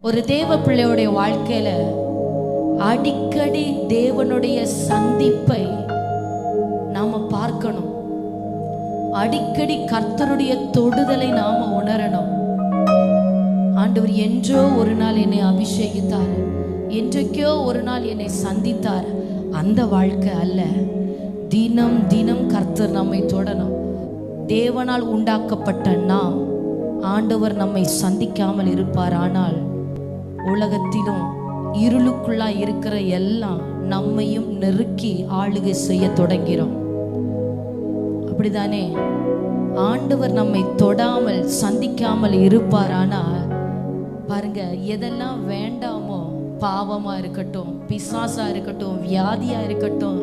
ஒரு தேவ பிள்ளையுடைய வாழ்க்கையில அடிக்கடி தேவனுடைய சந்திப்பை நாம பார்க்கணும். அடிக்கடி கர்த்தருடைய தொடுதலை நாம உணரணும். ஆண்டவர் என்றோ ஒரு நாள் என்னை அபிஷேகித்தார், என்றைக்கோ ஒரு நாள் என்னை சந்தித்தார், அந்த வாழ்க்கை அல்ல. தினம் தினம் கர்த்தர் நம்மை தொடணும். தேவனால் உண்டாக்கப்பட்ட நாம் ஆண்டவர் நம்மை சந்திக்காமல் இருப்பார். ஆனால் உலகத்திலும் இருளுக்குள்ளா இருக்கிற எல்லாம் நம்மையும் நெருக்கி ஆளுகை செய்ய தொடங்கிறோம். அப்படிதானே? ஆண்டவர் நம்மை தொடாமல் சந்திக்காமல் இருப்பார். ஆனால் பாருங்க, எதெல்லாம் வேண்டாமோ, பாவமா இருக்கட்டும், பிசாசா இருக்கட்டும், வியாதியா இருக்கட்டும்,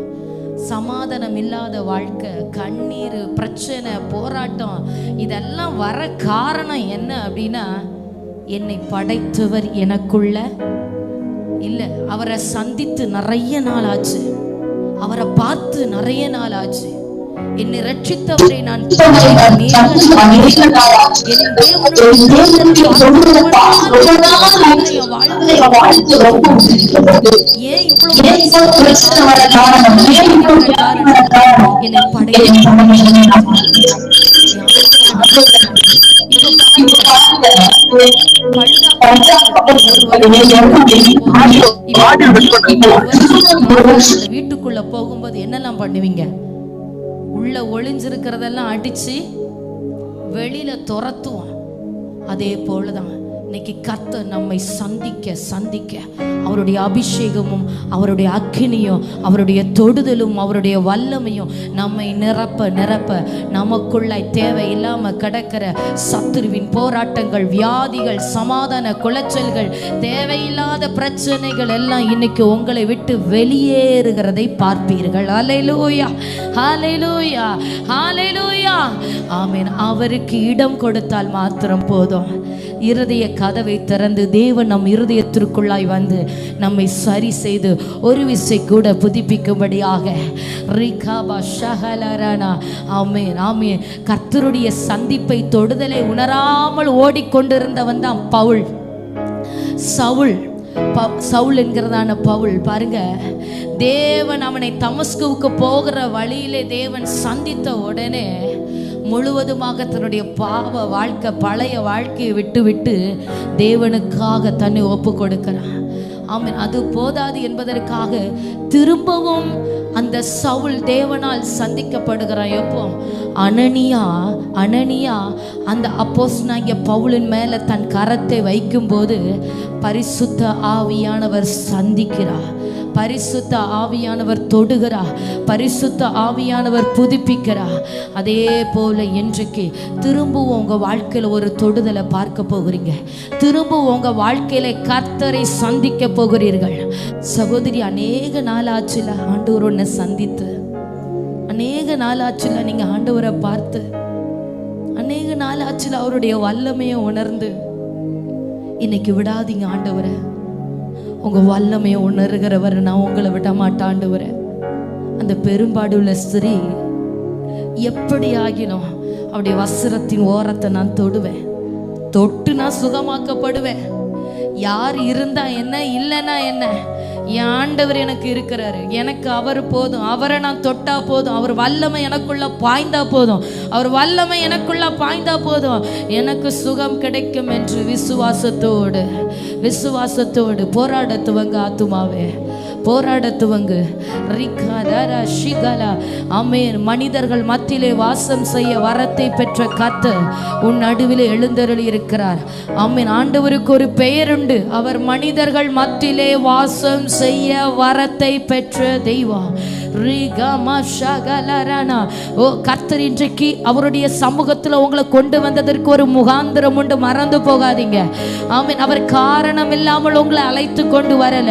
சமாதானம் இல்லாத வாழ்க்கை, கண்ணீர், பிரச்சனை, போராட்டம், இதெல்லாம் வர காரணம் என்ன அப்படின்னா, என்னை படைத்தவர் எனக்குள்ள இல்லை. அவரை சந்தித்து நிறைய நாள் ஆச்சு, அவரை பார்த்து நிறைய நாள் ஆச்சு, என்னை ரட்சித்தவரை நான் என்னை வீட்டுக்குள்ள போகும்போது என்னெல்லாம் பண்ணுவீங்க? உள்ள ஒளிஞ்சிருக்கிறதெல்லாம் அடிச்சு வெளியில துரத்துவோம். அதே போலதான் இன்னைக்கு கர்த்தர் நம்மை சந்திக்க சந்திக்க அவருடைய அபிஷேகமும் அவருடைய அக்கினியும் அவருடைய தொடுதலும் அவருடைய வல்லமையும் நம்மை நிரப்ப நிரப்ப நமக்குள்ளாய் தேவையில்லாம கிடக்கிற சத்துருவின் போராட்டங்கள், வியாதிகள், சமாதான குலைச்சல்கள், தேவையில்லாத பிரச்சனைகள் எல்லாம் இன்னைக்கு உங்களை விட்டு வெளியேறுகிறதை பார்ப்பீர்கள். ஹல்லேலூயா, ஹல்லேலூயா, ஹல்லேலூயா, ஆமென். அவருக்கு இடம் கொடுத்தால் மாத்திரம் போதும். இருதய கதவை திறந்து தேவன் நம் இருதயத்திற்குள்ளாய் வந்து நம்மை சரி செய்து ஒரு விசை கூட புதுப்பிக்கும்படியாக ஆமென், ஆமென். கர்த்தருடைய சந்திப்பை தொடுதலை உணராமல் ஓடிக்கொண்டிருந்தவன் தான் பவுல். சவுல் என்கிறதான பவுல். பாருங்க, தேவன் அவனை தமஸ்குவுக்கு போகிற வழியிலே தேவன் சந்தித்த உடனே முழுவதுமாக தன்னுடைய பாவ வாழ்க்கை, பழைய வாழ்க்கையை விட்டு விட்டு தேவனுக்காக தன்னை ஒப்பு கொடுக்கிறான். ஆமென். அது போதாது என்பதற்காக திரும்பவும் அந்த சவுல் தேவனால் சந்திக்கப்படுகிறான். எப்போ? அனனியா அந்த அப்போஸ்தலனாகிய பவுலின் மேல தன் கரத்தை வைக்கும்போது பரிசுத்த ஆவியானவர் சந்திக்கிறார், பரிசுத்த ஆவியானவர் தொடுகிறார், பரிசுத்த ஆவியானவர் புதுப்பிக்கிறார். அதே போல இன்றைக்கு திரும்பவும் உங்க வாழ்க்கையில ஒரு தொடுதலை பார்க்க போகிறீங்க. திரும்பவும் உங்க வாழ்க்கையில கர்த்தரை சந்திக்க போகிறீர்கள். சகோதரி, அநேக நாள் ஆச்சுல ஆண்டவர் உன்னை சந்தித்து, அநேக நாள் ஆச்சுல நீங்க ஆண்டவரை பார்த்து, அநேக நாள் ஆச்சுல அவருடைய வல்லமையை உணர்ந்து. இன்னைக்கு விடாதீங்க ஆண்டவரை. உங்க வல்லமையை உணர்கிறவர் நான் உங்களை விட மாட்டேன் ஆண்டவரே. அந்த பெரும்பாடுள்ள ஸ்திரீ எப்படி ஆகினோம், அவருடைய வஸ்திரத்தின் ஓரத்தை நான் தொடுவேன், தொட்டு நான் சுகமாக்கப்படுவேன். யார் இருந்தா என்ன, இல்லைன்னா என்ன, என் ஆண்டவர் எனக்கு இருக்கிறாரு, எனக்கு அவர் போதும், அவரை நான் தொட்டா போதும், அவர் வல்லமை எனக்குள்ள பாய்ந்தா போதும், அவர் வல்லமை எனக்குள்ள பாய்ந்தா போதும், எனக்கு சுகம் கிடைக்கும் என்று விசுவாசத்தோடு போராட துவங்க. ஆத்துமாவே போராட துவங்கு. ஆமென். மனிதர்கள் மத்தியிலே வாசம் செய்ய வரத்தை பெற்ற கர்த்தர் உன் நடுவிலே எழுந்தருளி இருக்கிறார். ஆமென். ஆண்டவருக்கு ஒரு பெயர் உண்டு. அவர் மனிதர்கள் மத்தியிலே வாசம் செய்ய வரத்தை பெற்ற தெய்வம். ஓ கர்த்தர் இன்றைக்கு அவருடைய சமூகத்தில் உங்களை கொண்டு வந்ததற்கு ஒரு முகாந்திரம் உண்டு, மறந்து போகாதீங்க. ஆமென். அவர் காரணம் இல்லாமல் உங்களை அழைத்து கொண்டு வரல.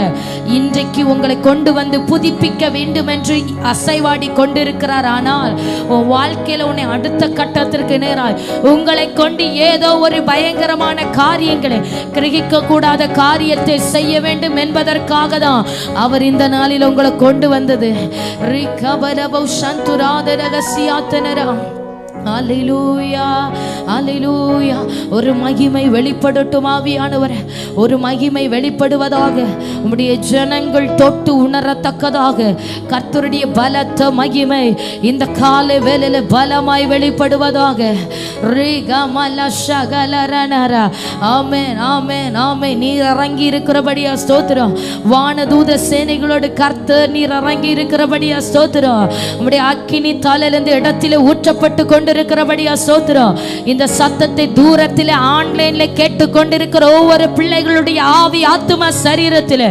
இன்றைக்கு உங்களை கொண்டு வந்து புதுப்பிக்க வேண்டும் என்று அசைவாடி கொண்டிருக்கிறார். ஆனால் உன் வாழ்க்கையில உன்னை அடுத்த கட்டத்திற்கு நேராய் உங்களை கொண்டு ஏதோ ஒரு பயங்கரமான காரியங்களை, கிரகிக்க கூடாத காரியத்தை செய்ய வேண்டும் என்பதற்காக தான் அவர் இந்த நாளில் உங்களை கொண்டு வந்தது. அல்லேலூயா, அல்லேலூயா. ஒரு மகிமை வெளிப்படட்டும் ஆவியானவரே, ஒரு மகிமை வெளிப்படுவதாக. உம்முடைய ஜனங்கள் தொட்டு உணரத்தக்கதாக கர்த்தருடைய பலத்த மகிமை இந்த காலை வேளையில பலமாய் வெளிப்படுவதாக. ஆமென், ஆமென், ஆமென். நீர் இறங்கி இருக்கிறபடியா ஸ்தோத்திரம். வானதூத சேனைகளோடு கர்த்தர் நீர் இறங்கி இருக்கிறபடியா ஸ்தோத்திரம். உம்முடைய அக்கினி தலையிலிருந்து இடத்திலே ஊற்றப்பட்டு கொண்டிருக்கிறபடியா ஸ்தோத்திரம். இந்த சத்தத்தை தூரத்திலே ஆன்லைன்ல கேட்டு கொண்டிருக்கிற ஒவ்வொரு பிள்ளைகளுடைய ஆவி ஆத்தும சரீரத்தில்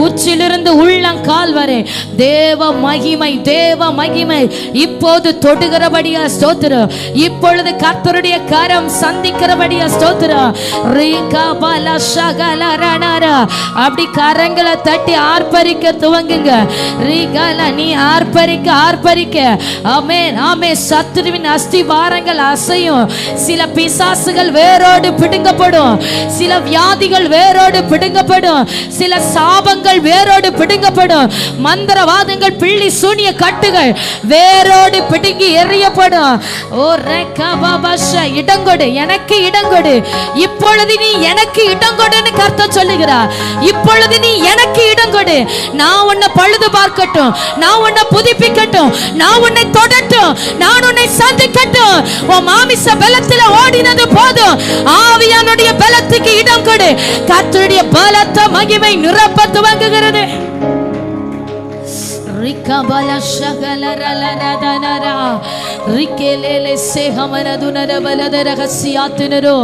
உச்சிலிருந்து உள்ளங்கால் வரை தேவ மகிமை, தேவ மகிமை இப்போது தொடுகிறபடியா ஸ்தோத்திரம். இப்பொழுது கர்த்தருடைய கரம் சந்திக்கிறபடியா ஸ்தோத்திரம். அப்படி கரங்களை தட்டி ஆர்ப்பரிக்க துவங்குங்க. நீ ஆர்ப்பரிக்க ஆர்ப்பரிக்க. ஆமென், ஆமென். சத்துருவின் அஸ்திபாரங்கள் அசையும். சில பிசாசுகள் வேரோடு பிடுங்கப்படும், சில வியாதிகள் வேரோடு பிடுங்கப்படும், சில சாபங்கள் வேரோடு பிடுங்கப்படும், மந்திரவாதங்கள் பிள்ளி சூனிய கட்டுகள் வேரோடு பிடுங்கி எறியப்படும். ஓ ரெக்கபாபாஷ, இடங்கொடு, எனக்கு இடங்கொடு. இப்பொழுது நீ எனக்கு இடங்கொடுன்னு கர்த்தர் சொல்லுகிறார். இப்பொழுது நீ எனக்கு இடங்கொடு. நான் உன்னை பழுது பார்க்கட்டும், நான் உன்னை புதுப்பிக்கட்டும், நான் உன்னை தொடட்டும், நான் உன்னை சந்திக்கட்டும். உன் மாமிச பலத்தில் ஓடினது போதும், ஆவியானுடைய பலத்துக்கு இடம் கொடு. கர்த்தருடைய பலத்த மகிமை நிரப்ப துவங்குகிறது. Rikabala shagala ralaradana rikelele sehamanadunara baladara hasiyatunaro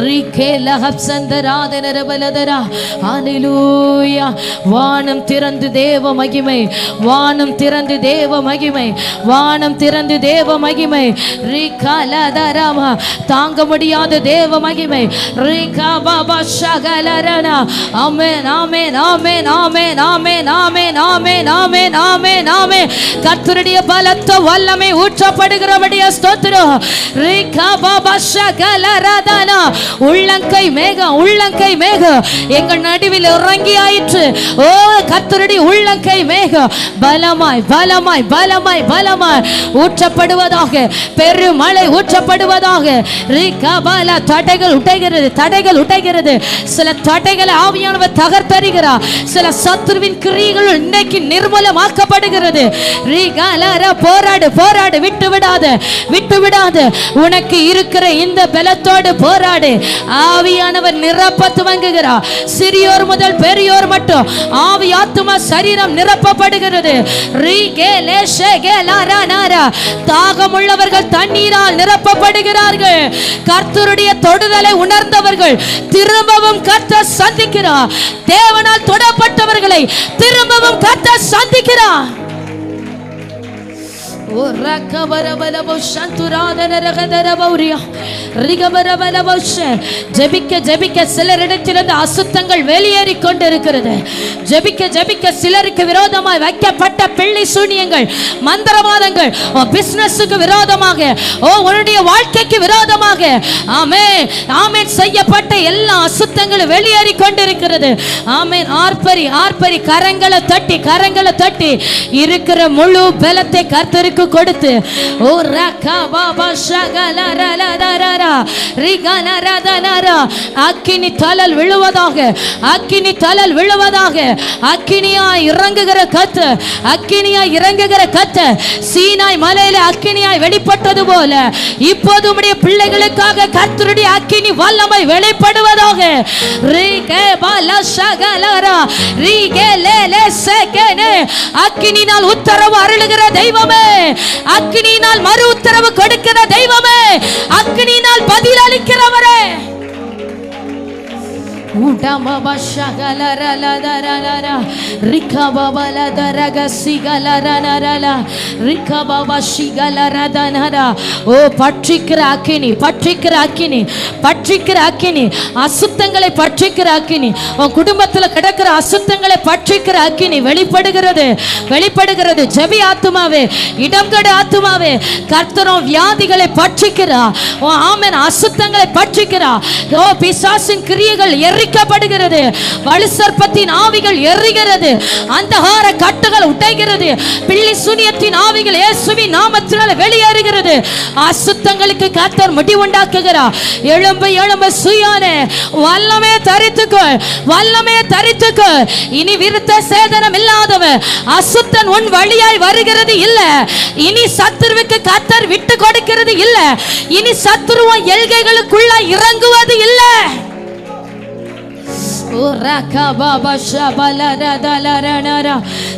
rikela hapsandaradana baladara. Hallelujah. வானம் திறந்து தேவ மகிமை, வானம் திறந்து தேவ மகிமை, வானம் திறந்து தேவ மகிமை. ரிகலதரமா, தாங்க முடியாத தேவ மகிமை. ரிகபாபா ஷகலரனா. ஆமென், ஆமென், ஆமென், ஆமென், ஆமென், ஆமென், ஆமென், ஆமென், ஆமென், ஆமென். கர்த்தருடைய பலத்த வல்லமை ஊற்றப்படுகிறபடியா ஸ்தோத்திரம். ரிகபாபா ஷகலரதனா. உள்ளங்கை மேகம், உள்ளங்கை மேகம் எங்கள் நடுவில் இறங்கி ஆயிற்று. ஓ கர்த்தருடைய உள்ளங்கை மேகம் பலமாய் பலமாய் பலமாய் பலமாய் ஊற்றப்படுவதாக, பெருமழை ஊற்றப்படுவதாக. ரிகபால, தடைகள் உடைகிறது, தடைகள் உடைகிறது. சில தடைகளை ஆவியானவர் தகர்த்தறிகிறார். சில சத்துருவின் கிரியைகள் இன்னைக்கு நிர்மூலமாக்கப்படுகிறது. ரிகலர, போராடு, போராடு, விட்டு விடாத, விட்டு விடாத. உனக்கு இருக்கிற இந்த பலத்தோடு போராடு. ஆவியானவர் நிரப்ப துவங்குகிறார். சிறியோர் முதல் பெரியோர் மட்டும் ஆவி ஆத்துமா சரீரம் நிரப்பப்படுகிறது. தாகம் உள்ளவர்கள் தண்ணீரால் நிரப்பப்படுகிறார்கள். கர்த்தருடைய தொடுதலை உணர்ந்தவர்கள் திரும்பவும் கர்த்தர் சந்திக்கிறார். தேவனால் தொடப்பட்டவர்களை திரும்பவும் கர்த்தர் சந்திக்கிறார். ஜெபிக்க ஜெபிக்க சிலரிடத்திலிருந்து அசுத்தங்கள் வெளியேறி கொண்டிருக்கிறது. ஜெபிக்க ஜெபிக்க சிலருக்கு விரோதமாய் வைக்கப்பட்ட பிள்ளை சூனியங்கள், மந்திரவாதங்கள், பிசினஸுக்கு விரோதமாக, உன்னுடைய வாழ்க்கைக்கு விரோதமாக, ஆமென், ஆமென், செய்யப்பட்ட எல்லா அசுத்தங்களும் வெளியேறி கொண்டிருக்கிறது. ஆமென். ஆர்ப்பரி, ஆர்ப்பரி. கரங்களை தட்டி, கரங்களை தட்டி இருக்கிற முழு பலத்தை கர்த்தருக்கு கொடுத்து, ஓ ரகபாபா ஷகலரலதரரா ரிகலரதனரா. அக்கினி தலல் விழுவதாக, அக்கினி தலல் விழுவதாக. அக்கினியாய் இறங்குகிற கர்த்தர், அக்கினியாய் இறங்குகிற கர்த்தர் சீனாய் மலையில அக்கினியாய் வெளிப்பட்டது போல இப்போது உம்முடைய பிள்ளைகளுக்காக கர்த்தருடைய அக்கினி வல்லமை வெளிப்படுவதாக. ரிகபால ஷகலரா ரிகலேலே செகனே. அக்கினினால் உத்தரவு அருளுகிற தெய்வமே, அக்கினியினால் மறு உத்தரவு கொடுக்கிற தெய்வமே, அக்கினியினால் பதில் அளிக்கிறவரே. பற்றிக்கிற அக்கினி, பற்றிக்கிற அக்கினி, பற்றிக்கிற அக்கினி. அசுத்தங்களை பற்றிக்கிற அக்கினி, உன் குடும்பத்தில் கிடக்கிற அசுத்தங்களை பற்றிக்கிற அக்கினி வெளிப்படுகிறது, வெளிப்படுகிறது. ஜெபி ஆத்துமாவே, இடம் கொடு ஆத்துமாவே. கர்த்தரும் வியாதிகளை பற்றிக்கிறா. ஆமென். அசுத்தங்களை பற்றிக்கிறா. பிசாசின் கிரியைகள் எரி அழிக்கப்படுகிறது. வலுசர்ப்பத்தின் ஆவிகள் எரிகிறது. அந்தகார கட்டுகள் உடைகிறது. பில்லி சூனியத்தின் ஆவிகள் இயேசுவின் நாமத்தினால வெளியேறுகிறது. அசுத்தங்களுக்கு கர்த்தர் முடிவுண்டாக்குகிறார். எழும்பு எழும்பு சுயானே, வல்லமே தரித்துக்கோ, வல்லமே தரித்துக்கோ. இனி விருத்த சேதனம் இல்லாதவன் அசுத்தன் உன் வழியாய் வருகிறது இல்ல. இனி சத்துருவுக்கு கர்த்தர் விட்டு கொடுக்கிறது இல்ல. இனி சத்துருவன் எல்கைகளுக்குள்ள இறங்குவது இல்ல. Raka baba shabala dalarana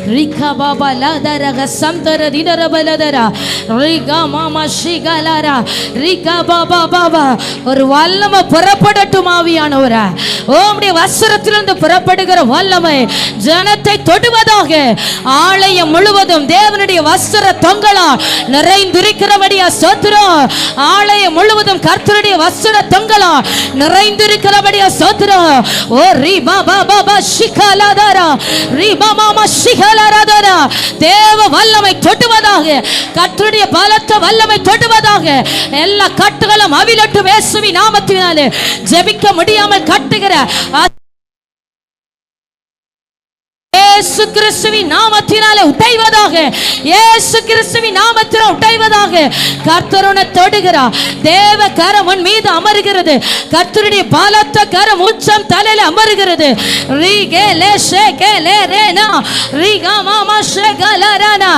Rika baba ladara samtara dinara baladara Rika mama shigalara Rika baba baba ஒரு வல்லமை புறப்படட்டும் ஆவியானவரே. உம்முடைய வஸ்திரத்திலிருந்து புறப்படுகிற வல்லமை ஜனத்தை தொடுவதாக. ஆலயம் முழுவதும் தேவனுடைய வஸ்திர தொங்கலால் நிறைந்திருக்கிறபடியா ஸ்தோத்திரம். ஆலயம் முழுவதும் கர்த்தருடைய வஸ்திர தொங்கலால் நிறைந்திருக்கிறபடியா ஸ்தோத்திரம். ஓ ரிபா பாபா ஷிகலாதாரா ரிபா மாமா ஷிகலாராதாரா. தேவ வல்லமை தொடுவதாக. கர்த்தருடைய பலத்த வல்லமை தொடுவதாக. எல்லா கட்டுகளும் அவிழட்டும் இயேசுவின் நாமத்தினாலே. ஜெபிக்க முடியாமல் கட்டுகிற இயேசு கிறிஸ்துவின் நாமத்தினாலே உடைவதாக. இயேசு கிறிஸ்துவின் நாமத்தினால் உடைவதாக. கர்த்தர் உன்னை தொடுகிறார். தேவ கரம் உன் மீது அமருகிறது. கர்த்தருடைய பலத்த கரம் உச்சம் தலையில அமருகிறது. ரிகேலே ஷேகேலே ரேனா ரிகா மாமா ஷேகலரானா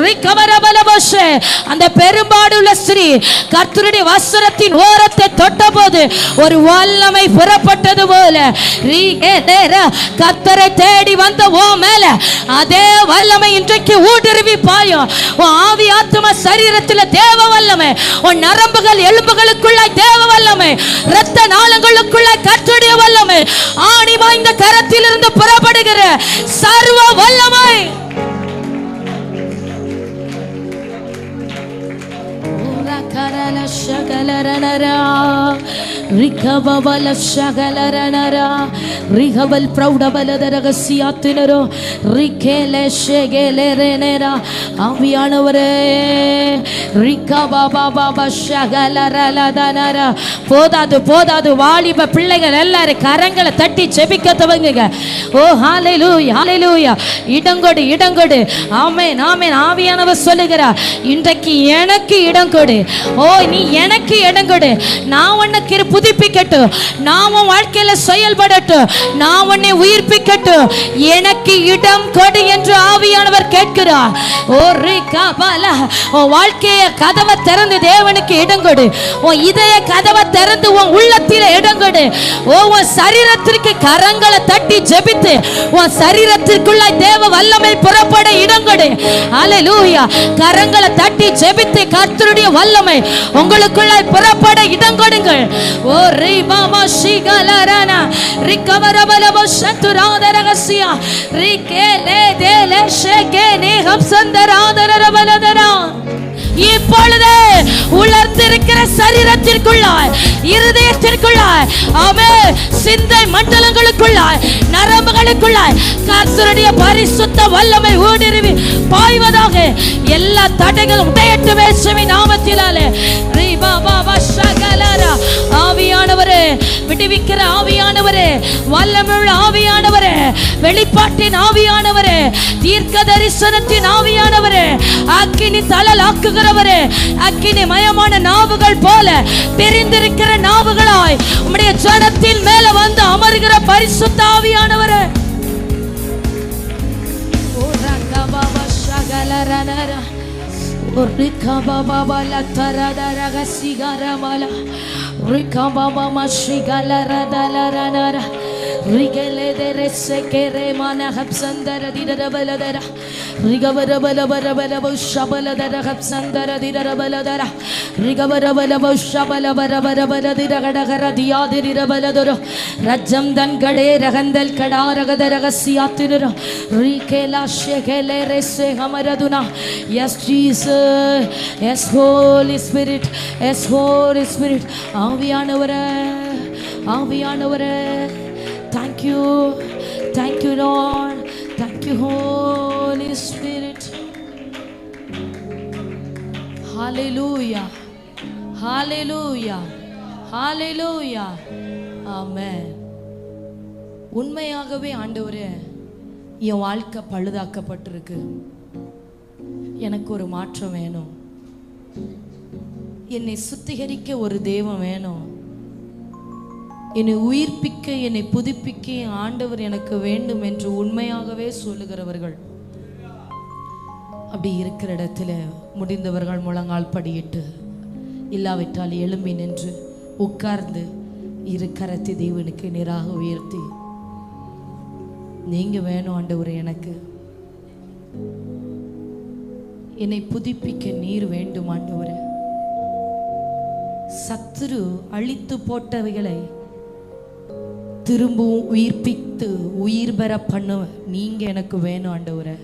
ரிகவரபலபஷே. அந்த பெரும்பாடுள்ள ஸ்திரீ கர்த்தருடைய வஸ்திரத்தின் ஓரத்தை தொட்டபோது ஒரு வல்லமை புறப்பட்டது போல ரிகேலேரா கர்த்தரை தேடி வந்த மேல அதே வல்லமை இன்றைக்கு ஊடுருவி பாயும். ஆவி ஆத்ம சரீரத்தில் தேவ வல்லமை. உன் நரம்புகள் எலும்புகளுக்குள்ள தேவ வல்லமை. இரத்த நாளங்களுக்குள்ள கர்த்தருடைய வல்லமை. ஆணி வாய்ந்த கரத்திலிருந்து புறப்படுகிற சர்வ வல்லமை. கரல ஷகலரனரா ரிகவவல ஷகலரனரா ரிகவல் பிரௌடபலத ரகசியாத்தினரோ ரிகேலே ஷேகேலேரேனரா. ஆவியானவரே ரிகவவவவ ஷகலரலதனரா. போதாது போதாது. வாலிப பிள்ளைகள் எல்லாரும் கரங்களை தட்டி ஜெபிக்க துவங்குங்க. ஓ ஹalleluya ஹalleluya. இடங்கொடு இடங்கொடு. ஆமென் ஆமென். ஆவியானவர் சொல்லுகிறார் இன்றைக்கு எனக்கு இடங்கொடு. ஓ நீ எனக்கு இடம் கொடு. நான் உன்னை புதுப்பிக்கட்டும். நான் உன் வாழ்க்கையில செயல்படட்டும். நான் உன்னை உயிர்ப்பிக்கட்டும். எனக்கு இடம் கொடு என்று ஆவியானவர் கேட்கிறார். ஓ ரிகபல. உன் வாழ்க்கைய கதவை திறந்து தேவனுக்கு இடம் கொடு. உன் இதய கதவை திறந்து உன் உள்ளத்தில இடம் கொடு. ஓ உன் சரீரத்திற்கு கரங்களை தட்டி ஜெபித்து உன் சரீரத்திற்குள்ள தேவ வல்லமை புறப்பட இடம் கொடு. ஹalleluya. கரங்களை தட்டி ஜெபித்து கர்த்தருடைய வல்லமை உங்களுக்குள்ள புறப்பட இடம் கொடுங்கள். ஓ ரிபாமா ஷிகலரானா ரிகவரபலப சத்துராதரகசியா ரிகேலே தேலே ஷேகேனே ஹப்சந்தராதரபலதரா. இப்பொழுது உலர்ந்திருக்கிற சரீரத்திற்குள்ளாய் இருதயத்திற்குள்ளாய் ஆமென் சிந்தை மண்டலங்களுக்குள்ளாய் நரம்புகளுக்குள்ளாய் கர்த்தருடைய பரிசுத்த வல்லமை ஊடுருவி பாய்வதாக. எல்லா தடைகளும் உடையட்டும் இயேசுவின் நாமத்தினாலே. ஆவியானவரே விடுவிக்கிற ஆவியானவரே வல்லமையுள்ள ஆவியானவரே வெளிப்பாட்டின் ஆவியானவரே தீர்க்க தரிசனத்தின் ஆவியானவரே அக்கினி தழலாக்குகிறவரே அக்கினி மயமான நாவுகள் போல பிரிந்திருக்கிற நாவுகளாய் உம்முடைய ஜனத்தின் மேல வந்து அமருகிற பரிசுத்த ஆவியானவரே. ஓ ரங்கபாபா ஷகலரனரா Rika baba bala tarada raga sigara mala Rika baba mashigala radala ranara Rigele de resekere mana hapsandara didara baladara Rigavara bala bara bala bushabala dara hapsandara didara baladara Rigavara bala bushabala bara bara bara didara gara diyadira baladara Rajam dan gade ragandal kadara dara gasiyatira Rikela shekele rese hamaraduna. Yes Jesus. Yes Holy Spirit. Yes Holy Spirit. ஆவியானவரே ஆவியானவரே. Thank you. Thank you Lord. Thank you Holy Spirit. Hallelujah. Hallelujah. Hallelujah. Amen. உண்மையாகவே ஆண்டவரே என் வாழ்க்கை பழுதாக்கப்பட்டிருக்கு, எனக்கு ஒரு மாற்றம் வேணும், என்னை சுத்திகரிக்க ஒரு தெய்வம் வேணும், என்னை உயிர்ப்பிக்க என்னை புதுப்பிக்க ஆண்டவர் எனக்கு வேண்டும் என்று உண்மையாகவே சொல்லுகிறவர்கள், அப்படி இருக்கிற இடத்துல முடிந்தவர்கள் முழங்கால் படியிட்டு, இல்லாவிட்டால் எழும்பி நின்று உட்கார்ந்து இரு கரத்தை தேவனுக்கு நேராக உயர்த்தி, நீங்க வேணும் ஆண்டவரே, எனக்கு என்னை புதுப்பிக்க நீர் வேண்டும் ஆண்டவரே, சத்துரு அழித்து போட்டவைகளை திரும்பவும் உயிர்ப்பித்து உயிர் பெற பண்ண நீங்க எனக்கு வேணும் ஆண்டவரே.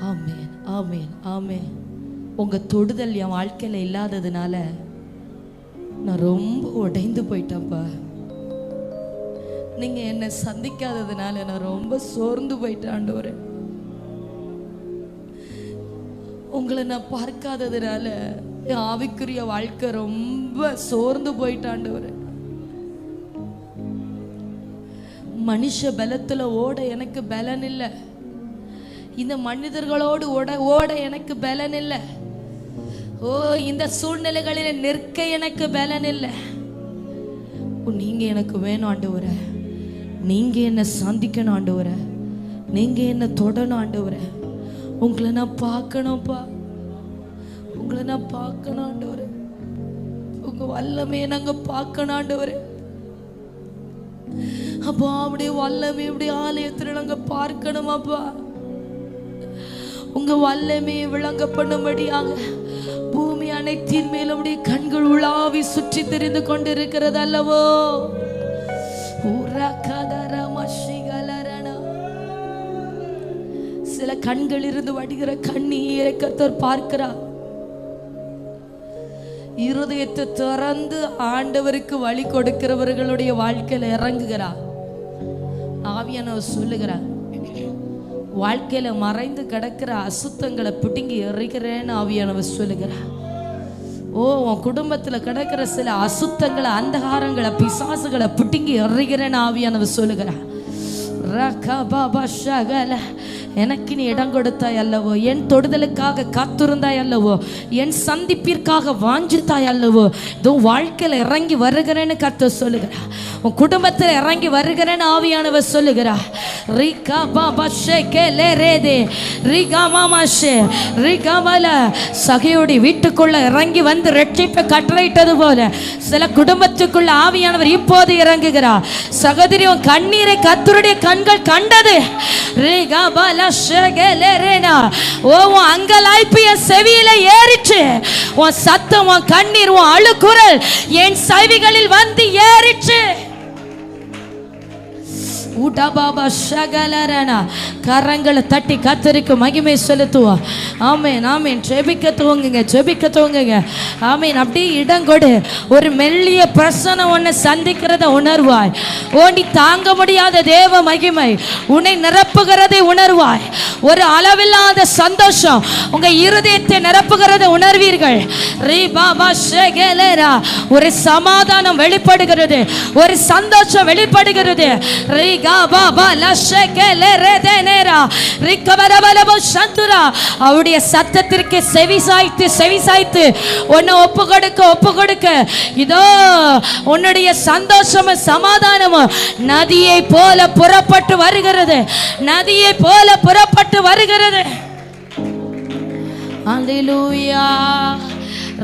ஆமேன், ஆமேன், ஆமேன். உங்க தொடுதல் என் வாழ்க்கையில இல்லாததுனால நான் ரொம்ப உடைந்து போயிட்டேன்ப்பா. நீங்க என்னை சந்திக்காததுனால நான் ரொம்ப சோர்ந்து போயிட்டேன் ஆண்டவரே. உங்களை நான் பார்க்காததுனால என் ஆவிக்குரிய வாழ்க்கை ரொம்ப சோர்ந்து போயிட்டேன் ஆண்டவரே. மனுஷ பலத்துல ஓட எனக்கு பலன் இல்லை, இந்த மனிதர்களோடு ஓட எனக்கு பலன் இல்லை, ஓ இந்த சூழ்நிலைகளில் நிற்க எனக்கு பலன் இல்லை. நீங்க எனக்கு வேணும் ஆண்டவரே, நீங்க என்ன சந்திக்கணும் ஆண்டவரே, நீங்க என்ன தொடணும் ஆண்டவரே. உங்களை நான் பார்க்கணும்ப்பா, உங்களை நான் பார்க்கணும் ஆண்டவரே. உங்க வல்லமே நாங்க பார்க்கணும் ஆண்டவரே. அப்பா அப்படியே வல்லமே அப்படியே ஆலயத்துல நாங்க பார்க்கணும் அப்பா. உங்க வல்லமே விளங்க பண்ணும்படியாக பூமி அனைத்தின் மேலும் அப்படியே கண்கள் உலாவி சுற்றி தெரிந்து கொண்டிருக்கிறது அல்லவோ. சில கண்கள் இருந்து வடிகிற கண்ணீரை கர்த்தர் பார்க்கிறார். இருதயத்தை திறந்து ஆண்டவருக்கு வழி கொடுக்கிறவர்களுடைய வாழ்க்கையில இறங்குகிறார். ஆவியானவர் சொல்லுகிறார், வாழ்க்கையில மறைந்து கிடக்கிற அசுத்தங்களை பிடுங்கி எறிகிறேன்னு ஆவியானவர் சொல்லுகிறார். ஓ உன் குடும்பத்துல கிடக்கிற சில அசுத்தங்களை, அந்தகாரங்களை, பிசாசுகளை பிடுங்கி எறிகிறேன்னு ஆவியானவர் சொல்லுகிறார். எனக்கு நீ இடம் கொடுத்தாய் அல்லவோ, என் தொடுதலுக்காக காத்திருந்தாய் அல்லவோ, என் சந்திப்பிற்காக வாஞ்சித்தாய் அல்லவோ, இதோ வாழ்க்கையில் இறங்கி வருகிறேன்னு கர்த்தர் சொல்லுகிறார். உன் குடும்பத்தில் இறங்கி வருகிறேன்னு ஆவியானவர் சொல்லுகிறார். சகையோடி வீட்டுக்குள்ள இறங்கி வந்து ரட்சிப்பை கட்டளையிட்டது போல சில குடும்பத்துக்குள்ள ஆவியானவர் இப்போது இறங்குகிறார். சகோதரி உன் கண்ணீரை கர்த்தருடைய கண்கள் கண்டது. அங்கலாய்ப்பிய செவியில ஏறிச்சு. உன் சத்தம், உன் கண்ணீர், உன் அழுகுரல் என் செவிகளில் வந்து ஏறிச்சு. கரங்களை தட்டி கர்த்தருக்கு மகிமை செலுத்துவோம். ஆமேன், ஆமேன். ஜெபிக்க துவங்குங்க, ஜெபிக்க துவங்குங்க. ஆமேன். அப்படியே இடம் கொடு. ஒரு மெல்லிய பிரசனம் உன்னை சந்திக்கிறத உணர்வாய். ஓடி தாங்க முடியாத தேவ மகிமை உன்னை நிரப்புகிறதை உணர்வாய். ஒரு அளவில்லாத சந்தோஷம் உங்க இருதயத்தை நிரப்புகிறதை உணர்வீர்கள். ஒரு சமாதானம் வெளிப்படுகிறது, ஒரு சந்தோஷம் வெளிப்படுகிறது. அவருடைய சத்தத்திற்கு செவி சாய்த்து உன்னை ஒப்பு கொடுக்க இதோ உன்னுடைய சந்தோஷமும் சமாதானமும் நதியை போல புறப்பட்டு வருகிறது, நதியை போல புறப்பட்டு வருகிறது. அல்லேலூயா.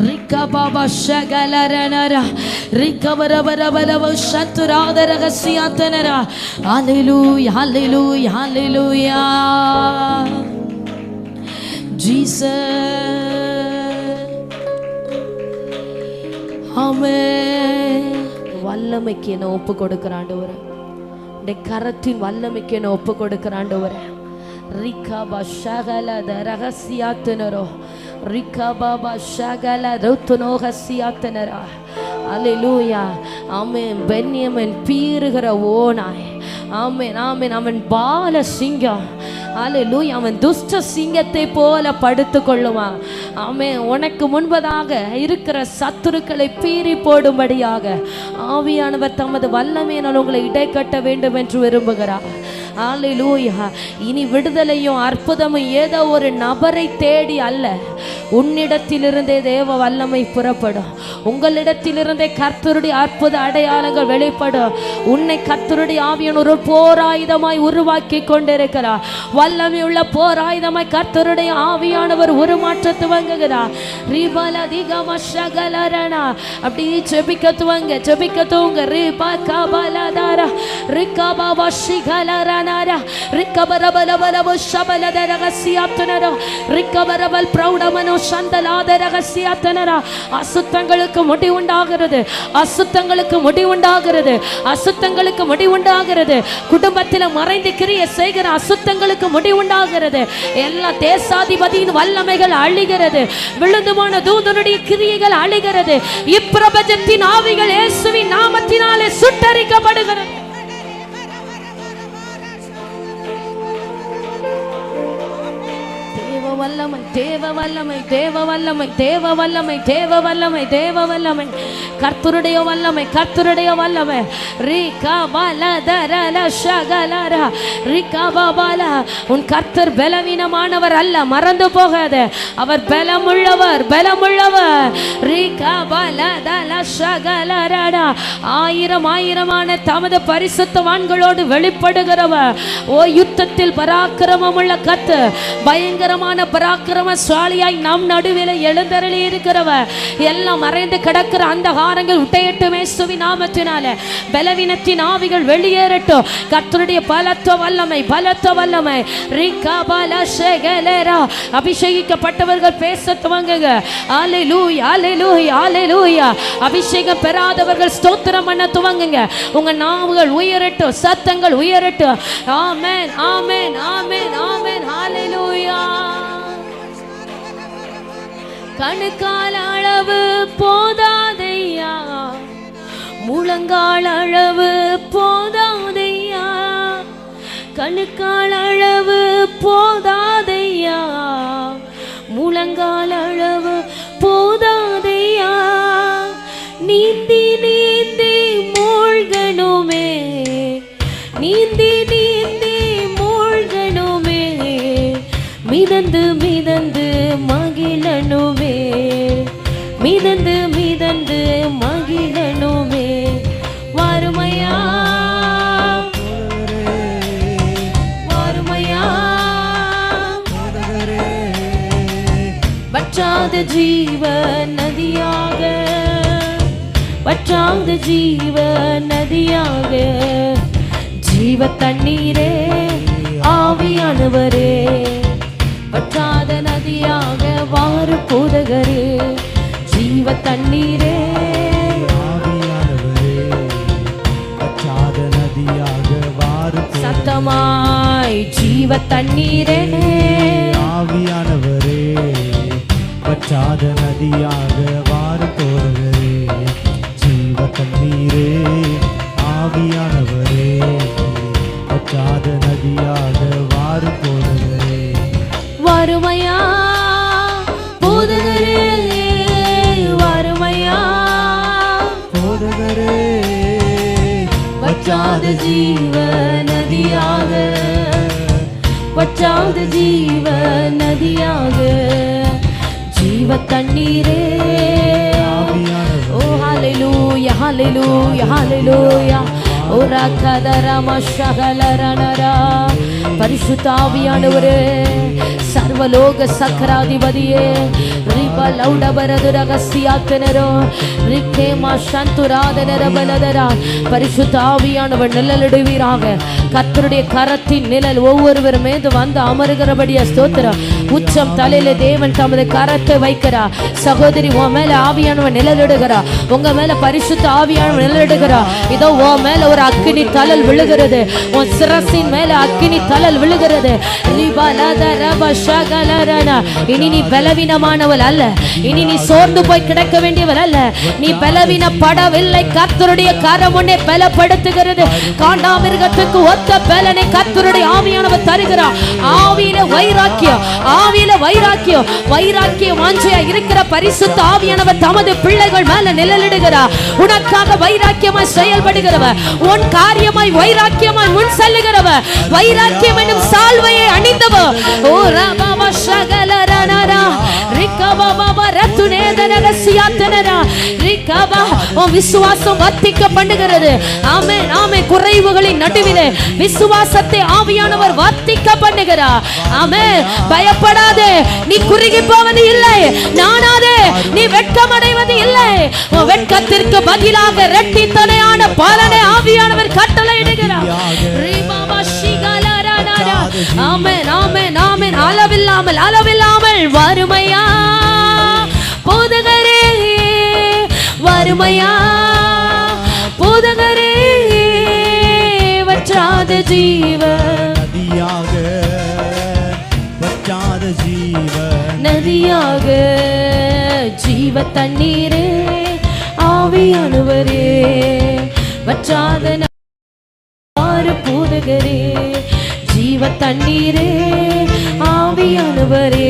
ரிக்க பாபா ஷகலரனரா ரிக்க வரவரவரவ சத்துராத ரகசியாத்தனரா. ஹalleluya, hallelujah, hallelujah. Jesus. ஆமென். வல்லமைக்கு என்ன ஒப்பு கொடுக்கிற ஆண்டவரே, இந்த கரத்தின் வல்லமைக்கு என்ன ஒப்பு கொடுக்கிற ஆண்டவரே. ரிகபா ஷகலத ரகசியாத்தனரோ ரிகபாபா ஷகல ரௌத்னோகசியாத்தனரா. அல்லேலூயா. ஆமென். பென்யமின் பீறுகிற ஓனாய். ஆமென், ஆமென். அவன் பால சிங்கம். அல்லேலூயா. அவன் துஷ்ட சிங்கத்தை போல படுத்து கொள்ளுவான். ஆமென். உனக்கு முன்பதாக இருக்கிற சத்துருக்களை பீறி போடும்படியாக ஆவியானவர் தமது வல்லமையினால் உங்களை இடைக்கட்ட வேண்டும் என்று விரும்புகிறார். அல்லேலூயா. இனி விடுதலையும் அற்புதமும் ஏதோ ஒரு நபரை தேடி அல்ல, உன்னிடத்திலிருந்தே தேவ வல்லமை புறப்படும். உங்களிடத்திலிருந்தே கர்த்தருடைய அற்புத அடையாளங்கள் வெளிப்படும். உன்னை கர்த்தருடைய ஆவியானவர் ஒரு போராயுதமாய் உருவாக்கி கொண்டிருக்கிறார். வல்லமை உள்ள போராயுதமாய் கர்த்தருடைய ஆவியானவர் உருமாற்ற துவங்குகிறார். அப்படி ஜெபிக்க துவங்க, ஜெபிக்க துவங்க. அசுத்தங்களுக்கு முடிவுண்டாகிறது, அசுத்தங்களுக்கு முடிவுண்டாகிறது, அசுத்தங்களுக்கு முடிவுண்டாகிறது. குடும்பத்தில் மறைந்து கிரியை செய்கிற அசுத்தங்களுக்கு முடிவுண்டாகிறது. எல்லா தேசாதிபதியின் வல்லமைகள் அழிகிறது. விழுந்து போன தூதனுடைய கிரியைகள் அழிகிறது. இப்பிரபஞ்சத்தின் ஆவிகள் இயேசுவின் நாமத்தினாலே சுட்டரிக்கப்படுகிறது. வல்லமை, தேவ வல்லமை, தேவ வல்லமை, தேவ வல்லமை, தேவ வல்லமை, தேவ வல்லமை, கர்த்தருடைய வல்லமை, கர்த்தருடைய வல்லமை. உன் கர்த்தர் பலவீனமானவர் அல்ல, மறந்து போகாத. அவர் பலமுள்ளவர், பலமுள்ளவர். ஆயிரம் ஆயிரமான தமது பரிசுத்தவான்களோடு வெளிப்படுகிறவர். ஓ யுத்தத்தில் பராக்கிரமம் உள்ள கர்த்தர், பயங்கரமான பராக்கிரமசாலியாய் நம் நடுவில் எழுந்தருளி இருக்கிறவர். எல்லாம் மறைந்து கிடக்கிற அந்த காரங்கள் உட்டையட்டும் இயேசுவின் நாமத்தினால. பலவீனத்தின் ஆவிகள் வெளியேறட்டும். கர்த்தருடைய பலத்த வல்லமை, பலத்த வல்லமை. அபிஷேகிக்கப்பட்டவர்கள் பேச துவங்குங்க. அல்லேலூயா, அல்லேலூயா, அல்லேலூயா. அபிஷேகம் பெறாதவர்கள் ஸ்தோத்திரம் பண்ண துவங்குங்க. உங்க நாவுகள் உயரட்டும், சத்தங்கள் உயரட்டும். ஆமென், ஆமென், ஆமென், ஆமென். அல்லேலூயா. கணுக்கால் அளவு போதாதையா, முழங்கால் அளவு போதாதையா, கணுக்கால் அளவு போதாதையா, முழங்கால் அளவு போதாதையா. நீந்தி நீந்தி மூழ்கணுமே, நீந்தி நீந்தி மூழ்கணுமே, மிதந்து மிதந்து மகிழனுமே, மிதந்து மிதந்து மகிழனுமே. வாருமையா, வாருமையா. வற்றாத ஜீவ நதியாக, வற்றாத ஜீவ நதியாக, ஜீவ தண்ணீரே ஆவியானவரே, வற்றாத நதியாக வாரு போதகரே, ஜீவ தண்ணீரே ஆவியானவரே, வற்றாத நதியாக வாரு. சத்தமாய் ஜீவ தண்ணீரே ஆவியானவரே, வற்றாத நதியாக வாரு போதகரே, ஜீவ தண்ணீரே ஆவியானவரே, வற்றாத நதியாக வாரு போதகரே. வருமையா போதகரே, வருமையா போதகரே, வற்றாத ஜீவ நதியாக, வற்றாத ஜீவ நதியாக, ஜீவ தண்ணீரே. ஓ ஹalleluya, ஹalleluya, ஹalleluya. ஓரா கதரம ஷகலரனரா. பரிசுத்த ஆவியானவரே, சர்வலோக சக்கராதிபதியே, ரிபா லௌடபரது ரகசியாத்தனரோ, ரிக்கேமா சந்துராதனர பலதரா. பரிசுத்த ஆவியானவர் நிழலிடுவீராக. கர்த்தருடைய கரத்தின் நிழல் ஒவ்வொருவர் மீது வந்து அமருகிறபடியா ஸ்தோத்திரம். உச்சம் தலையில தேவன் தமது கரத்தை வைக்கிறார். சகோதரி, உன் மேல ஆவியானவர் நிழலிடுகிறார். உங்க மேல பரிசுத்த ஆவியானவர் நிழலிடுகிறார். இதோ உன் மேல ஒரு அக்கினி தழல் விழுகிறது. உன் சிரசின் மேல அக்கினி தழல் விழுகிறது. இனி நீ பலவீனமானவள் அல்ல. இனி நீ சோர்ந்து போய் கிடக்க வேண்டியவள் அல்ல. நீ பலவீனப்படவில்லை. கர்த்தருடைய கரம் உன்னை பலப்படுத்துகிறது. காண்டாமிருகத்துக்கு ஒத்த பலனை கர்த்தருடைய ஆவியானவர் தருகிறார். ஆவியில வைராக்கியம், ஆவியில வைராக்கியம், வைராக்கிய வாஞ்சையா இருக்கிற பரிசுத்த ஆவியானவர் தமது பிள்ளைகள் மேல நிழலிடுகிறார். உனக்காக வைராக்கியமாய் செயல்படுகிறவர், உன் காரியமாய் வைராக்கியமாய் முன் செல்லுகிறவர், வைராக்கியம் என்னும் சால்வையை அணிந்தவர். ஓ ரபாபா ஷகலரனரா ரிகபாபா ரத்துனேதனக சியாத்தனரா ரிகபா. உன் விசுவாசம் வர்த்திக்க பண்ணுகிறது. ஆமென், ஆமென். குறைவுகளின் நடுவிலே விசுவாசத்தை ஆவியானவர் வர்த்திக்க பண்ணுகிறார். ஆமென். பயப்படாதே, நீ குறுகி போவது இல்லை. நானாதே, நீ வெட்கமடைவது இல்லை. உன் வெட்கத்திற்கு பதிலாக இரட்டித்தனையான பலனை ஆவியானவர் கட்டளையிடுகிறார். ரிபாபா ஷிகலரனரா. ஆமென், ஆமென், ஆமென். அளவில்லாமல், அளவில்லாமல் வறுமையா போதகரே, வறுமையா போதகரே, வற்றாத ஜீவ நதியாக, வற்றாத ஜீவ நதியாக, ஜீவ தண்ணீரே ஆவியானவரே, வற்றாத போதகரே, ஜீவ தண்ணீரே ஆவியானவரே,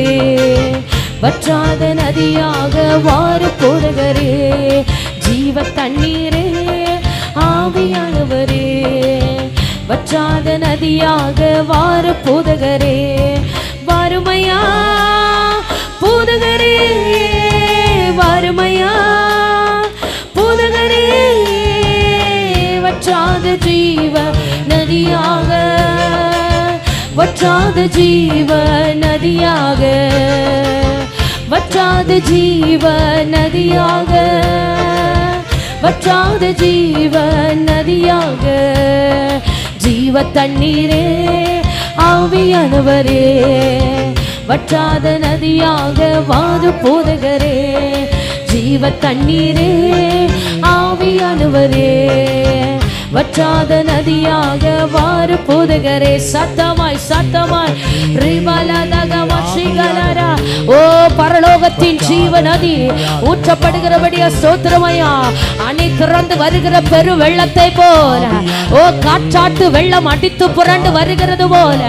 வற்றாத நதியாக வாரு போதகரே, ஜீவ தண்ணீரே ஆவியானவரே, வற்றாத நதியாக வாரு போதகரே, வறுமையா போதகரே, வறுமையா போதகரே, வற்றாத ஜீவ நதியாக, வற்றாத ஜீவ நதியாக, வற்றாத ஜீவ நதியாக, வற்றாத ஜீவ நதியாக, ஜீவ தண்ணீரே ஆவியானவரே, வற்றாத நதியாக வாரு போதகரே, ஜீவ தண்ணீரே ஆவியானவரே, வற்றாத நதியாக வாரு போதகரே. சத்தமாய், சத்தமாய் ரிபலதகமஷிகலரா. ஓ பரலோகத்தின் ஜீவ நதி ஊற்றப்படுகிறபடியா ஸ்தோத்திரமையா. அணை திறந்து வருகிற பெரு வெள்ளத்தை போல, ஓ காற்றாட்டு வெள்ளம் அடித்து புரண்டு வருகிறது போல,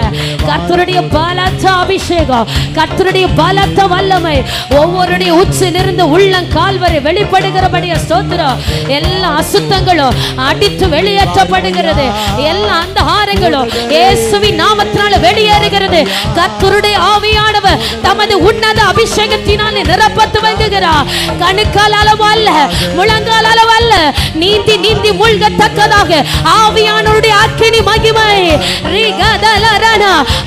கர்த்தருடைய பலத்த அபிஷேகம், கர்த்தருடைய பலத்த வல்லமை ஒவ்வொருடைய உச்சிலிருந்து உள்ளங்கால் வரை வெளிப்படுகிறபடியா ஸ்தோத்திரம். எல்லா அசுத்தங்களும் அடித்து வெளியேற்றப்படுகிறது. எல்லா அந்தகாரங்களும் இயேசுவின் நாமத்தினால வெளியேறுகிறது. கர்த்தருடைய ஆவியானவர் தமது உன்னத அபிஷேகத்தினாலே நிரப்ப துவங்குகிறார். கணுக்கால் அளவு அல்ல, முழங்கால் அளவு அல்ல, நீந்தி நீந்தி மூழ்கத்தக்கதாக ஆவியானவருடைய அக்கினி மகிமை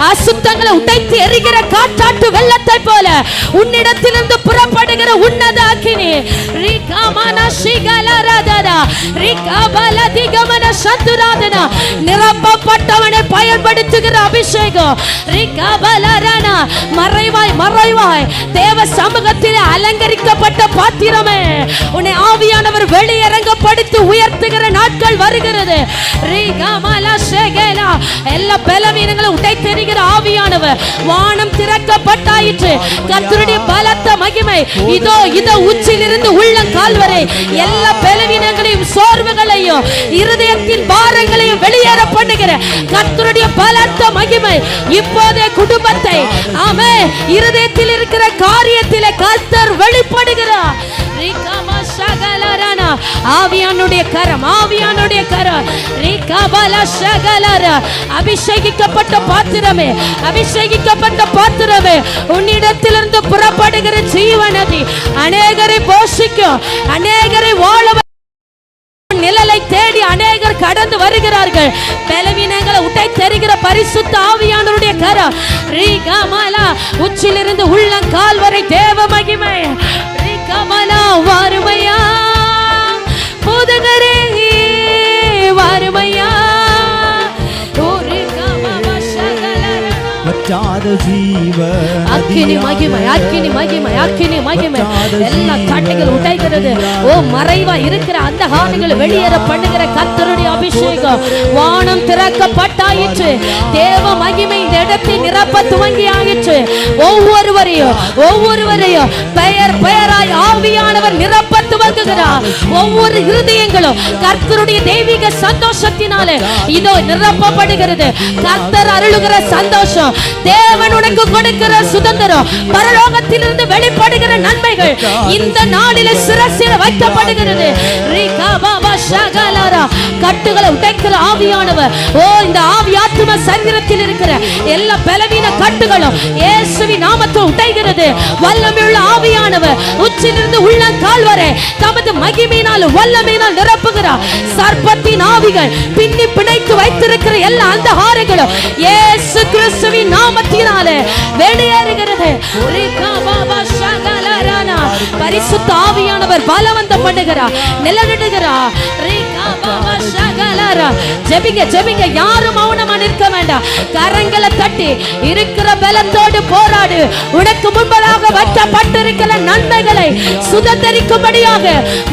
அசுத்தங்களை உடைத்து எரிகிற காற்றாட்டு வெள்ளத்தை போல உன்னிடத்திலிருந்து புறப்படுகிற உன்னத அக்கினி நிரப்பப்பட்டவனை பயன்படுத்துகிற அபிஷேகம். மறைவாய் மறைவாய் தேவ சமூகத்தில் அலங்கரிக்கப்பட்ட பாத்திரமே, உன்னை ஆவியானவர் வெளியரங்கப்படுத்தி உயர்த்துகிற நாட்கள் வருகிறது. எல்லா பலவீனங்களும் உடைத்தெறிகிற ஆவியானவர் வானம் திறக்கப்பட்டாயிற்று. கர்த்தருடைய பலத்த மகிமை இதோ இதோ உச்சிலிருந்து உள்ளங்கால் வரை எல்லா பலவீனங்களையும் சோர்வுகளையும் இருதயத்தின் பாரங்களையும் வெளியேற பண்ணுகிற கர்த்தருடைய பலத்த மகிமை இப்போதே குடும்பத்தை, ஆமே, இருதயத்தில் இருக்கிற காரியத்திலே கர்த்தர் வெளிப்படுகிறார். ஆவியானுடைய கரம், ஆவியானுடைய கரம். அபிஷேகிக்கப்பட்ட பாத்திரமே, அபிஷேகிக்கப்பட்ட பாத்திரமே, உன்னிடத்திலிருந்து புறப்படுகிற ஜீவநதி அநேகரை போஷிக்கும், அநேகரை வாழ நிழலை தேடி அநேகர் கடந்து வருகிறார்கள். பலவீனங்களை உடை தெரிகிற பரிசுத்த ஆவியானவருடைய கரம் உச்சிலிருந்து உள்ளங்கால் வரை தேவ மகிமை. வறுமையா போதகரே, வறுமையா வற்றாத ஜீவ அக்கினி மகிமை, அக்கினி மகிமை, அக்கினி மகிமை. எல்லா தட்டைகள் உடைகிறது. ஓ மறைவா இருக்கிற அந்த காரியங்களை வெளியேற பண்ணுகிற கர்த்தருடைய அபிஷேகம். வானம் திறக்கப்பட்டாயிற்று. தேவ மகிமை இந்த இடத்தை நிரப்ப துவங்கி ஆயிற்று. ஒவ்வொருவரையும் பெயர் பெயராய் ஆவியானவர் நிரப்ப துவங்குகிறார். ஒவ்வொரு இருதயங்களும் கர்த்தருடைய தெய்வீக சந்தோஷத்தினாலே இதோ நிரப்பப்படுகிறது. கர்த்தர் அருளுகிற சந்தோஷம், தேவன் உனக்கு கொடுக்கிற சுதந்திரம், பரலோகத்திலிருந்து வெளிப்படுகிற நன்மைகள் இந்த நாளிலே சிரசில் வைக்கப்படுகிறது. கட்டுகளை உடைக்கிற ஆவியானவர். ஓ இந்த ஆவி ஆத்தும சரீரத்தில் இருக்கிற எல்லா பலவீன கட்டுகளும் இயேசுவின் நாமத்தில் உடைகிறது. வல்லமையுள்ள ஆவியானவர் உச்சிலிருந்து உள்ளங்கால் வரை தமது மகிமையினால் வல்லமையினால் நிரப்புகிறார். சர்ப்பத்தின் ஆவிகள் பின்னி பிணைத்து வைத்திருக்கிற எல்லா அந்த ஹாரங்களும் இயேசு கிறிஸ்துவின் நாமத்தினாலே வெளியேறுகிறது. பரிசுத்த ஆவியானவர் பலவந்தம் பண்ணுகிறார், நிலநடுகிறார். ஜெபிங்க ஜெபிங்க, யாரும் மௌனமா நிற்க வேண்டாம். கரங்களை தட்டி இருக்கிற பலத்தோடு போராடு. உனக்கு முன்பதாக வைக்கப்பட்டிருக்கிற நன்மைகளை சுதந்திரிக்கும்படியாக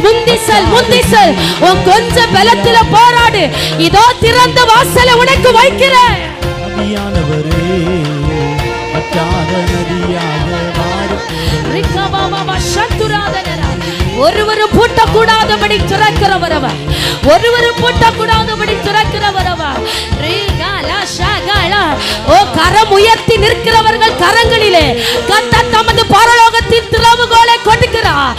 முந்தி செல். உன் கொஞ்ச பலத்தில போராடு. இதோ திறந்த வாசலை உனக்கு வைக்கிறேன். ஒருவரும் பூட்டக்கூடாதபடி திறக்கிறவர் அவர். ஒருவரும் பூட்டக்கூடாதபடி திறக்கிறவர் அவர். ஓ கரம் உயர்த்தி நிற்கிறவர்கள் கரங்களிலே கர்த்தர் தமது பரலோகத்தின் திறவுகோலை கொடுக்கிறார்.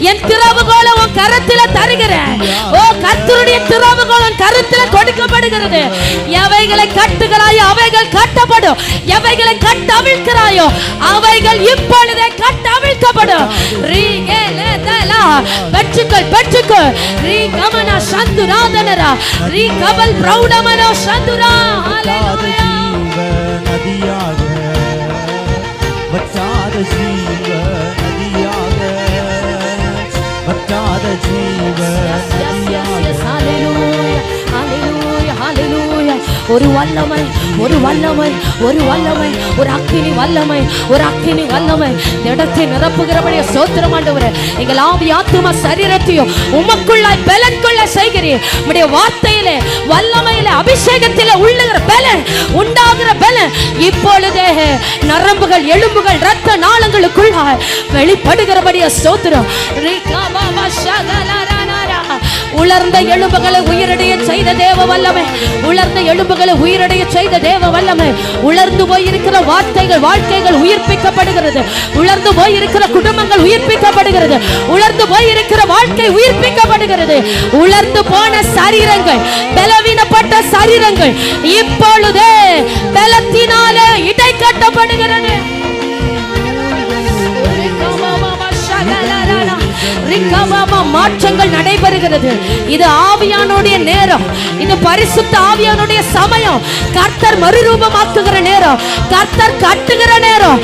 என் திறவுகோலை உன் கரத்தில தருகிறேன். ஓ கர்த்தருடைய திறவுகோல் உன் கரத்தில கொடுக்கப்படுகிறது. எவைகளை கட்டுகிறாயோ அவைகள் கட்டப்படும். எவைகளை கட்டவிழ்க்கிறாயோ அவைகள் இப்பொழுதே கட்டவிழ்க்கப்படும். பெற்றுக்கொள். ரீ கமனா சந்துராதனரா ரீ கபல் பிரௌடமனோ சந்துரா. ஹalleluya. நதியாக வற்றாத ஜீவ நதியாக வற்றாத ஜீவ நதியாக. ஹalleluya ஹalleluya ஹalleluya. ஒரு வல்லமை, ஒரு வல்லமை, ஒரு வல்லமை, ஒரு அக்கினி வல்லமை, ஒரு அக்கினி வல்லமை இடத்தை நிரப்புகிறபடிய ஸ்தோத்திரம் ஆண்டவரே. எங்கள் ஆவி ஆத்தும சரீரத்தையும் உமக்குள்ளாய் பலன் கொள்ள செய்கிறீர். உம்முடைய வார்த்தையிலே வல்லமையிலே அபிஷேகத்திலே உள்ளுகிற பலன் உண்டாகிற பலன் இப்பொழுதே நரம்புகள் எலும்புகள் இரத்த நாளங்களுக்குள்ளாய் வெளிப்படுகிறபடிய ஸ்தோத்திரம். உலர்ந்த எலும்புகளை உயிரடைய செய்த தேவ வல்லமை, உலர்ந்த எலும்புகளை உயிரடைய செய்த தேவ வல்லமை. உலர்ந்து போயிருக்கிற வார்த்தைகள் வாழ்க்கைகள் உயிர்ப்பிக்கப்படுகிறது. உலர்ந்து போயிருக்கிற குடும்பங்கள் உயிர்ப்பிக்கப்படுகிறது. உலர்ந்து போயிருக்கிற வாழ்க்கை உயிர்ப்பிக்கப்படுகிறது. உலர்ந்து போன சரீரங்கள், பலவீனப்பட்ட சரீரங்கள் இப்பொழுதே பலத்தினாலே இடை கட்டப்படுகிறது. மாற்றங்கள் நடைபெறுகிறது. இது ஆவியானுடைய நேரம். இது பரிசுத்த ஆவியானுடைய சமயம். கர்த்தர் மறுரூபமாக்குகிற நேரம். கர்த்தர் கட்டுகிற நேரம்.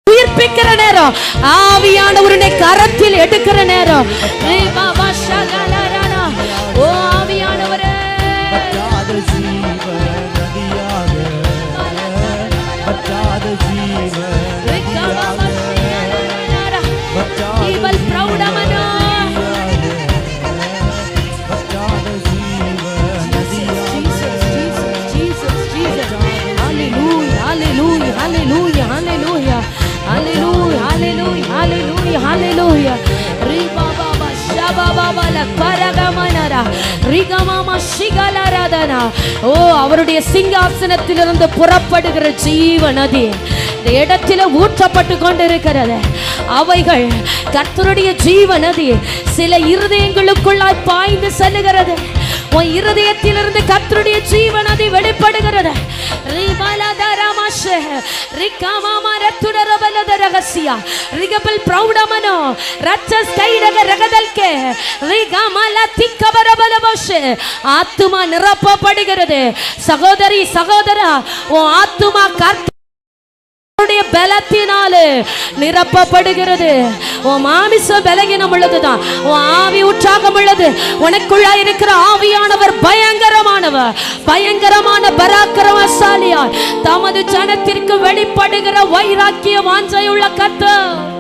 உயிர்ப்பிக்கிற நேரம். ஆவியானவருடைய கரத்தில் எடுக்கிற நேரம். ஓ ஆவியானவரே, ஓ அவருடைய சிங்காசனத்திலிருந்து புறப்படுகிற ஜீவ நதி இந்த இடத்திலே ஊற்றப்பட்டு கொண்டிருக்கிறது. அவைகள் கர்த்தருடைய ஜீவ நதி சில இருதயங்களுக்குள்ளாய் பாய்ந்து செல்லுகிறது. உன் இருதயத்திலிருந்து கர்த்தருடைய ஜீவ நதி வெளிப்படுகிறது. ஆத்துமா நிரப்பப்படுகிறது. சகோதரி சகோதரா, உன் ஆத்துமா கர்த்தருடைய பலத்தினாலே நிரப்பப்படுகிறது. உன் மாமிசம் பலகீனம் உள்ளதுதான், உன் ஆவி உற்சாகம் உள்ளது. உனக்குள்ள இருக்கிற ஆவியானவர் பயங்கரமானவர். பயங்கரமான பராக்கிரமசாலியாய் தமது ஜனத்திற்கு வெளிப்படுகிற வைராக்கிய வாஞ்சையுள்ள கர்த்தர்.